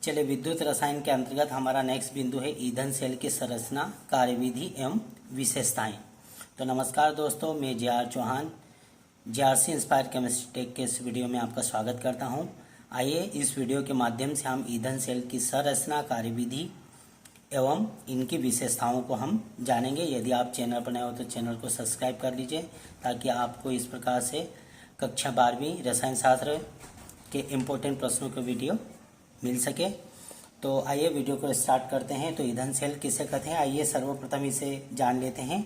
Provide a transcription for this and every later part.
चलिए, विद्युत रसायन के अंतर्गत हमारा नेक्स्ट बिंदु है ईंधन सेल की संरचना, कार्यविधि एवं विशेषताएं। तो नमस्कार दोस्तों, मैं J R. Chauhan J R C. Inspire chemistry tech के इस वीडियो में आपका स्वागत करता हूं। आइए इस वीडियो के माध्यम से हम ईंधन सेल की संरचना, कार्यविधि एवं इनकी विशेषताओं को हम जानेंगे। यदि आप चैनल पर नए हो तो चैनल को सब्सक्राइब कर लीजिए ताकि आपको इस प्रकार से कक्षा 12वीं रसायन शास्त्र के इम्पोर्टेंट प्रश्नों के वीडियो मिल सके। तो आइए वीडियो को स्टार्ट करते हैं। तो ईंधन सेल किसे कहते हैं, आइए सर्वप्रथम इसे जान लेते हैं।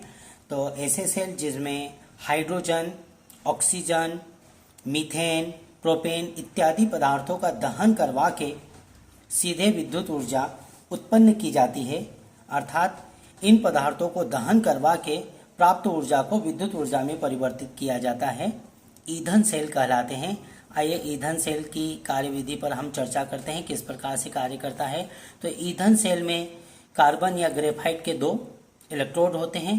तो ऐसे सेल जिसमें हाइड्रोजन, ऑक्सीजन, मीथेन, प्रोपेन इत्यादि पदार्थों का दहन करवा के सीधे विद्युत ऊर्जा उत्पन्न की जाती है, अर्थात इन पदार्थों को दहन करवा के प्राप्त ऊर्जा को विद्युत ऊर्जा में परिवर्तित किया जाता है, ईंधन सेल कहलाते हैं। आइए ईंधन सेल की कार्यविधि पर हम चर्चा करते हैं, किस प्रकार से कार्य करता है। तो ईंधन सेल में कार्बन या ग्रेफाइट के 2 इलेक्ट्रोड होते हैं,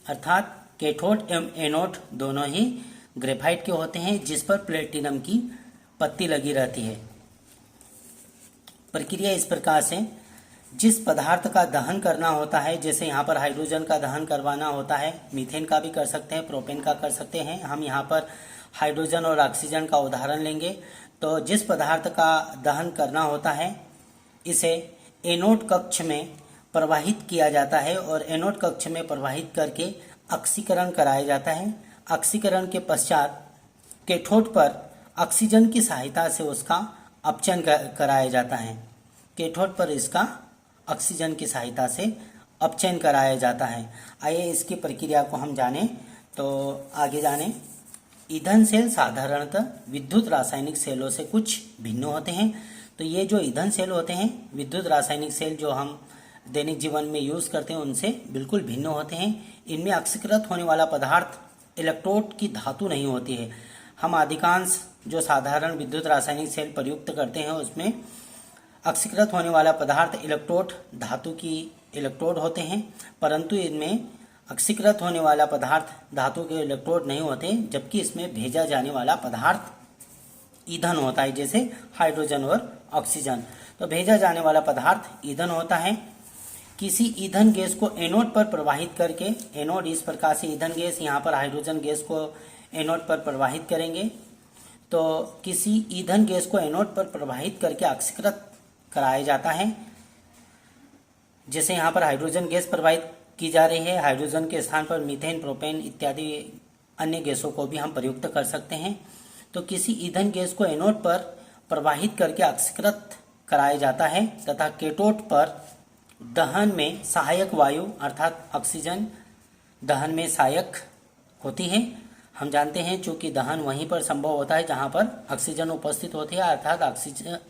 अर्थात कैथोड एवं एनोड दोनों ही ग्रेफाइट के होते हैं, जिस पर प्लेटिनम की पत्ती लगी रहती है। प्रक्रिया इस प्रकार से, जिस पदार्थ का दहन करना होता है, जैसे यहाँ पर हाइड्रोजन का दहन करवाना होता है, मीथेन का भी कर सकते हैं, प्रोपेन का कर सकते हैं। हम यहाँ पर हाइड्रोजन और ऑक्सीजन का उदाहरण लेंगे। तो जिस पदार्थ का दहन करना होता है, इसे एनोड कक्ष में प्रवाहित किया जाता है और एनोड कक्ष में प्रवाहित करके ऑक्सीकरण कराया जाता है। ऑक्सीकरण के पश्चात कैथोड पर ऑक्सीजन की सहायता से उसका अपचयन कराया जाता है। कैथोड पर इसका ऑक्सीजन की सहायता से अपचयन कराया जाता है। आइए इसकी प्रक्रिया को हम जानें। तो आगे जानें। ईंधन सेल साधारणतः विद्युत रासायनिक सेलों से कुछ भिन्न होते हैं। तो ये जो ईंधन सेल होते हैं, विद्युत रासायनिक सेल जो हम दैनिक जीवन में यूज़ करते हैं, उनसे बिल्कुल भिन्न होते हैं। इनमें ऑक्सीकृत होने वाला पदार्थ इलेक्ट्रोड की धातु नहीं होती है। हम अधिकांश जो साधारण विद्युत रासायनिक सेल प्रयुक्त करते हैं, उसमें ऑक्सीकृत होने वाला पदार्थ इलेक्ट्रोड धातु की इलेक्ट्रोड होते हैं, परंतु इनमें ऑक्सीकृत होने वाला पदार्थ धातु के इलेक्ट्रोड नहीं होते, जबकि इसमें भेजा जाने वाला पदार्थ ईंधन होता है, जैसे हाइड्रोजन और ऑक्सीजन। तो भेजा जाने वाला पदार्थ ईंधन होता है। किसी ईंधन गैस को एनोड पर प्रवाहित करके, एनोड इस प्रकार से ईंधन गैस, यहाँ पर हाइड्रोजन गैस को एनोड पर प्रवाहित करेंगे। तो किसी ईंधन गैस को एनोड पर प्रवाहित करके ऑक्सीकृत कराया जाता है। जैसे यहाँ पर हाइड्रोजन गैस प्रवाहित की जा रही है, हाइड्रोजन के स्थान पर मीथेन, प्रोपेन इत्यादि अन्य गैसों को भी हम प्रयुक्त कर सकते हैं। तो किसी ईंधन गैस को एनोड पर प्रवाहित करके ऑक्सीकृत कराया जाता है तथा कैथोड पर दहन में सहायक वायु अर्थात ऑक्सीजन दहन में सहायक होती है। हम जानते हैं चूंकि दहन वहीं पर संभव होता है जहां पर ऑक्सीजन उपस्थित होती है, अर्थात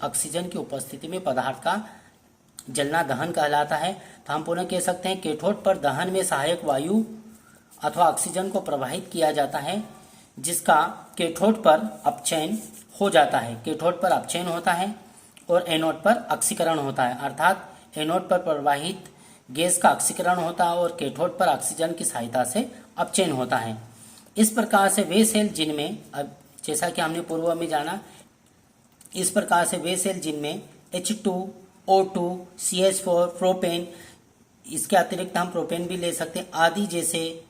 ऑक्सीजन की उपस्थिति में पदार्थ का जलना दहन कहलाता है। तो हम पुनः कह सकते हैं कैथोड पर दहन में सहायक वायु अथवा ऑक्सीजन को प्रवाहित किया जाता है, जिसका कैथोड पर अपचयन हो जाता है। कैथोड पर अपचयन होता है और एनोड पर ऑक्सीकरण होता है, अर्थात एनोड पर प्रवाहित गैस का ऑक्सीकरण होता है और कैथोड पर ऑक्सीजन की सहायता से अपचयन होता है। इस प्रकार से वे सेल जिनमें, अब जैसा कि हमने पूर्व में जाना, इस प्रकार से वे सेल जिनमें H2O2, CH4, प्रोपेन, इसके अतिरिक्त हम प्रोपेन भी ले सकते हैं, आदि जैसे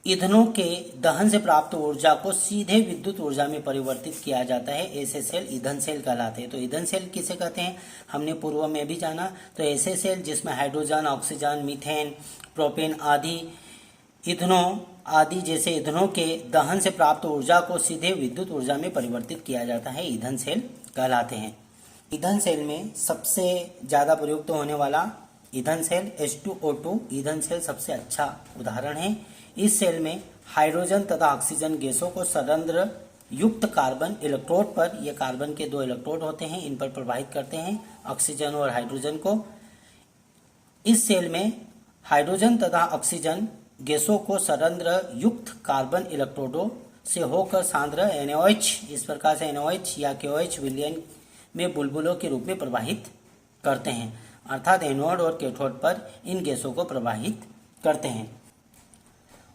ईंधनों के दहन से प्राप्त ऊर्जा को सीधे विद्युत ऊर्जा में परिवर्तित किया जाता है, ऐसे सेल ईंधन सेल कहलाते हैं। तो ईंधन सेल किसे कहते हैं, हमने पूर्व में भी जाना। तो ऐसे सेल जिसमें हाइड्रोजन, ऑक्सीजन, मीथेन, प्रोपेन आदि जैसे ईंधनों के दहन से प्राप्त ऊर्जा को सीधे विद्युत ऊर्जा में परिवर्तित किया जाता है, ईंधन सेल कहलाते हैं। ईंधन सेल में सबसे ज़्यादा प्रयुक्त होने वाला ईंधन सेल H2O2 ईंधन सेल सबसे अच्छा उदाहरण है। इस सेल में हाइड्रोजन तथा ऑक्सीजन गैसों को संरंध्र युक्त कार्बन इलेक्ट्रोड पर, यह कार्बन के 2 इलेक्ट्रोड होते हैं, इन पर प्रवाहित करते हैं ऑक्सीजन और हाइड्रोजन को। इस सेल में हाइड्रोजन तथा ऑक्सीजन गैसों को संरंध्र युक्त कार्बन इलेक्ट्रोडों से होकर सांद्र NaOH, इस प्रकार से NaOH या KOH विलयन में बुलबुलों के रूप में प्रवाहित करते हैं, अर्थात एनोड और कैथोड पर इन गैसों को प्रवाहित करते हैं।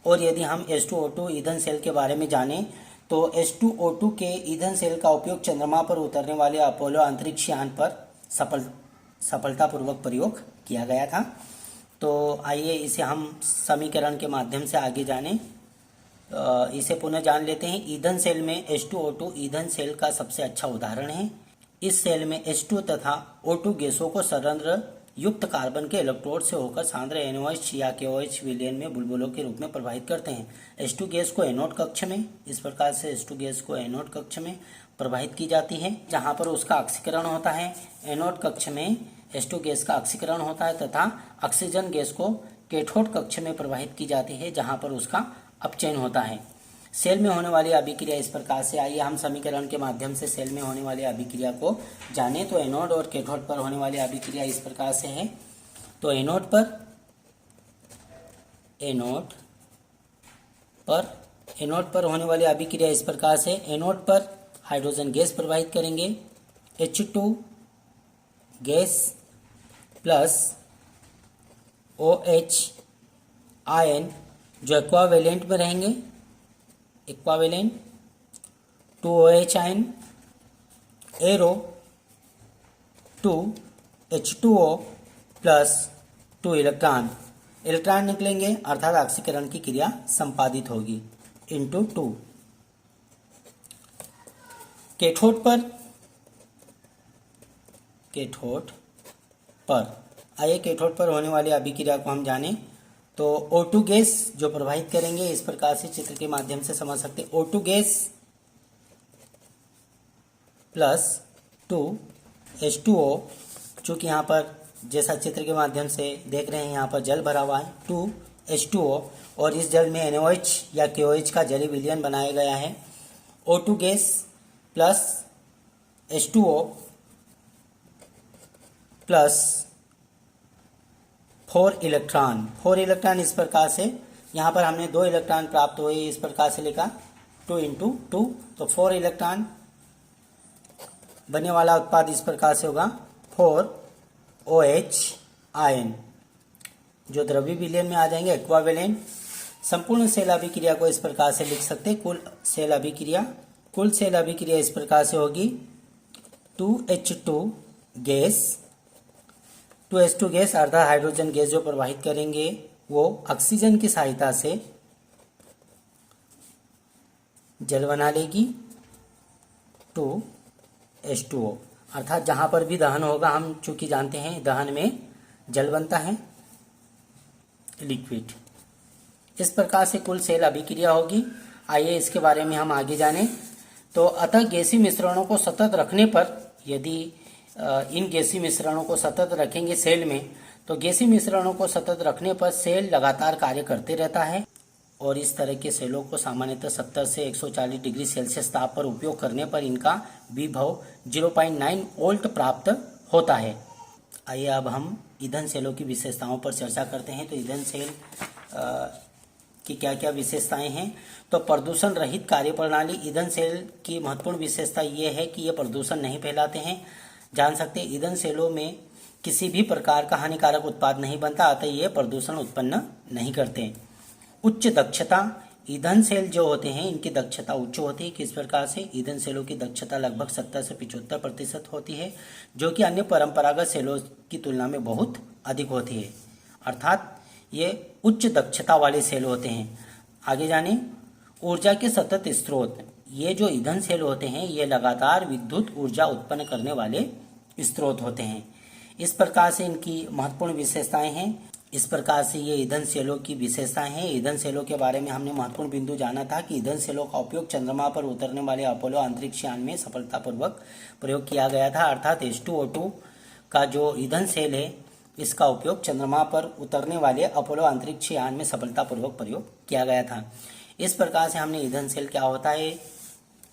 और यदि हम H2O2 ईंधन सेल के बारे में जानें तो H2O2 के ईंधन सेल का उपयोग चंद्रमा पर उतरने वाले अपोलो अंतरिक्ष यान पर सफलतापूर्वक प्रयोग किया गया था। तो आइए इसे हम समीकरण के माध्यम से आगे जानें। इसे पुनः जान लेते हैं। ईंधन सेल में H2O2 ईंधन सेल का सबसे अच्छा उदाहरण है। इस सेल में H2 तथा O2 गैसों को संरंध्र युक्त कार्बन के इलेक्ट्रोड से होकर सांद्र NOH या KOH विलयन में बुलबुलों के रूप में प्रवाहित करते हैं। H2 गैस को एनोड कक्ष में, इस प्रकार से H2 गैस को एनोड कक्ष में प्रवाहित की जाती है, जहां पर उसका ऑक्सीकरण होता है। एनोड कक्ष में H2 गैस का ऑक्सीकरण होता है तथा ऑक्सीजन गैस को कैथोड कक्ष में प्रवाहित की जाती है, जहां पर उसका अपचयन होता है। सेल में होने वाली अभिक्रिया इस प्रकार से, आइए हम समीकरण के माध्यम से सेल में होने वाली अभिक्रिया को जाने। तो एनोड और कैथोड पर होने वाली अभिक्रिया इस प्रकार से है। तो एनोड पर होने वाली अभिक्रिया इस प्रकार से, एनोड पर हाइड्रोजन गैस प्रवाहित करेंगे, H2 gas plus OH ion जो एक्वावेलेंट में रहेंगे, equivalent 2OH ion arrow 2H2O plus 2 electron निकलेंगे, अर्थात ऑक्सीकरण की क्रिया संपादित होगी इंटू 2। कैथोड पर आइए कैथोड पर होने वाली अभिक्रिया को हम जानें। तो O2 गैस जो प्रवाहित करेंगे, इस प्रकार से चित्र के माध्यम से समझ सकते हैं। O2 गैस प्लस 2H2O, चूंकि यहाँ पर जैसा चित्र के माध्यम से देख रहे हैं, यहाँ पर जल भरा हुआ है, 2H2O, और इस जल में NOH या KOH का जलीय विलयन बनाया गया है। O2 gas plus H2O plus 4 electron इस प्रकार से, यहाँ पर हमने 2 इलेक्ट्रॉन प्राप्त हुए, इस प्रकार से लिखा 2 इंटू 2, तो 4 इलेक्ट्रॉन बनने वाला उत्पाद इस प्रकार से होगा 4OH आयन, जो द्रव्य विलयन में आ जाएंगे, एक्वावेलेंट। संपूर्ण सेल अभिक्रिया को इस प्रकार से लिख सकते हैं, कुल सेल अभिक्रिया इस प्रकार से होगी 2H2 गैस अर्थात हाइड्रोजन गैस जो प्रवाहित करेंगे वो ऑक्सीजन की सहायता से जल बना लेगी 2H2O, अर्थात जहां पर भी दहन होगा, हम चूंकि जानते हैं दहन में जल बनता है, लिक्विड। इस प्रकार से कुल सेल अभिक्रिया होगी। आइए इसके बारे में हम आगे जानें। तो अतः गैसीय मिश्रणों को सतत रखने पर, यदि इन गैसीय मिश्रणों को सतत रखेंगे सेल में, तो गैसीय मिश्रणों को सतत रखने पर सेल लगातार कार्य करते रहता है, और इस तरह के सेलों को सामान्यतः 70 से 140 डिग्री सेल्सियस ताप पर उपयोग करने पर इनका विभव 0.9 वोल्ट प्राप्त होता है। आइए अब हम ईंधन सेलों की विशेषताओं पर चर्चा करते हैं। तो ईंधन सेल की क्या क्या विशेषताएं हैं। तो प्रदूषण रहित कार्यप्रणाली। ईंधन सेल की महत्वपूर्ण विशेषता ये है कि ये प्रदूषण नहीं फैलाते हैं। जान सकते हैं ईंधन सेलों में किसी भी प्रकार का हानिकारक उत्पाद नहीं बनता, अतः ये प्रदूषण उत्पन्न नहीं करते। उच्च दक्षता। ईंधन सेल जो होते हैं इनकी दक्षता उच्च होती है। किस प्रकार से? ईंधन सेलों की दक्षता लगभग 70 से 75% होती है, जो कि अन्य परंपरागत सेलों की तुलना में बहुत अधिक होती है, अर्थात ये उच्च दक्षता वाले सेल होते हैं। आगे जाने ऊर्जा के सतत स्रोत। ये जो ईंधन सेल होते हैं ये लगातार विद्युत ऊर्जा उत्पन्न करने वाले स्रोत होते हैं। इस प्रकार से इनकी महत्वपूर्ण विशेषताएं हैं। इस प्रकार से ये ईंधन सेलों की विशेषताएं हैं। ईंधन सेलों के बारे में हमने महत्वपूर्ण बिंदु जाना था कि ईंधन सेलों का उपयोग चंद्रमा पर उतरने वाले अपोलो अंतरिक्ष यान में सफलतापूर्वक प्रयोग किया गया था, अर्थात H2O2 का जो ईंधन सेल है इसका उपयोग चंद्रमा पर उतरने वाले अपोलो अंतरिक्ष यान में सफलतापूर्वक प्रयोग किया गया था। इस प्रकार से हमने ईंधन सेल क्या होता है,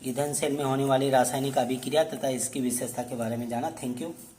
ईंधन सेल में होने वाली रासायनिक अभिक्रिया तथा इसकी विशेषता के बारे में जाना। Thank you.